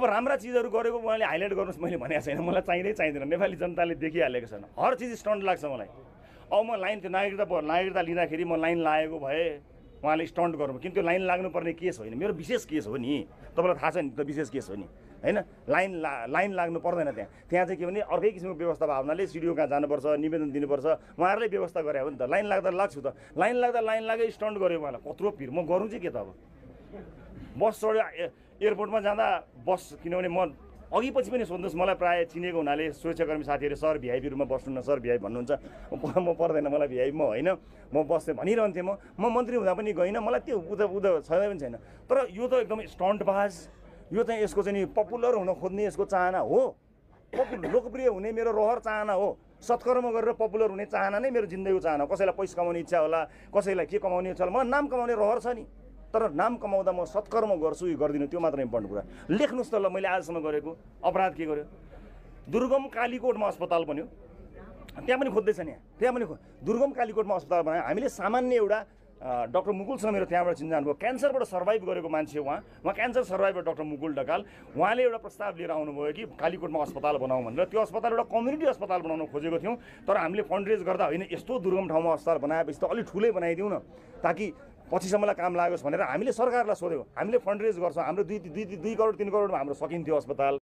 राम्रा चिजहरू गरेको उहाँले हाइलाइट गर्नुहोस् मैले भनेको छैन, मलाई चाहिँदैन। नेपाली जनताले देखिहालेको छैन, हर चिज स्टन्ट लाग्छ मलाई। अब म लाइन त्यो नागरिकता लिँदाखेरि म लाइन लागेको भए उहाँले स्टन्ट गर्नु, किन त्यो लाइन लाग्नुपर्ने केस होइन, मेरो विशेष केस हो नि, तपाईँलाई थाहा छ नि, त्यो विशेष केस हो नि होइन। लाइन लाग्नु पर्दैन त्यहाँ चाहिँ के भने अर्कै किसिमको व्यवस्था भावनाले सिडिओ कहाँ जानुपर्छ, निवेदन दिनुपर्छ, उहाँहरूले व्यवस्था गरे हो नि त। लाइन लाग्दा लाग्छु त, लाइन लाग्दै स्टन्ट गऱ्यो उहाँलाई, कत्रो पिर म गरौँ चाहिँ के त। अब बस चढ्यो एयरपोर्टमा जाँदा बस, किनभने म अघि पछि पनि सोध्नुहोस्, मलाई प्रायः चिनेको हुनाले सुरक्षाकर्मी साथीहरू सर भिआइपी रूपमा बस्नु न, सर भिआइपी भन्नुहुन्छ, म पर्दैन, मलाई भिआइपी म होइन, म बस्ने भनिरहन्थेँ। म मन्त्री हुँदा पनि गइनँ, मलाई त्यो उदा छैन पनि छैन। तर यो त एकदमै स्टन्टबाज, यो चाहिँ यसको चाहिँ नि पपुलर हुन खोज्ने यसको चाहना हो, लोकप्रिय हुने मेरो रहर चाहना हो। सत्कर्म गरेर पपुलर हुने चाहना नै मेरो जिन्दगीको चाहना हो। कसैलाई पैसा कमाउने इच्छा होला, कसैलाई के कमाउने इच्छा होला, मलाई नाम कमाउने रहर छ नि, तर नाम कमाउँदा म सत्कर्म गर्छु यो गर्दिनँ, त्यो मात्र इम्पोर्टेन्ट कुरा। लेख्नुहोस् त ल, मैले आजसम्म गरेको अपराध के गर्यो। दुर्गम कालीकोटमा अस्पताल बन्यो, त्यहाँ पनि खोज्दैछ नि, त्यहाँ पनि दुर्गम कालीकोटमा अस्पताल बनायो हामीले। सामान्य एउटा डाक्टर मुकुलसँग मेरो त्यहाँबाट चिन्जान भयो, क्यान्सरबाट सर्भाइभ गरेको मान्छे उहाँ cancer survivor doctor Mukul Dhakal. उहाँले एउटा प्रस्ताव लिएर आउनुभयो कि कालीकोटमा अस्पताल बनाऊ भनेर। त्यो अस्पताल एउटा कम्युनिटी अस्पताल बनाउन खोजेको थियौँ, तर हामीले फन्ड रेज गर्दा होइन, यस्तो दुर्गम ठाउँमा अस्पताल बनाएपछि त अलिक ठुलै बनाइदिउँ न, ताकि पछिसम्मलाई काम लागोस् भनेर हामीले सरकारलाई सोध्यौँ। हामीले फन्ड रेज गर्छौँ, हाम्रो 2 करोड 3 करोडमा हाम्रो सकिन्थ्यो अस्पताल।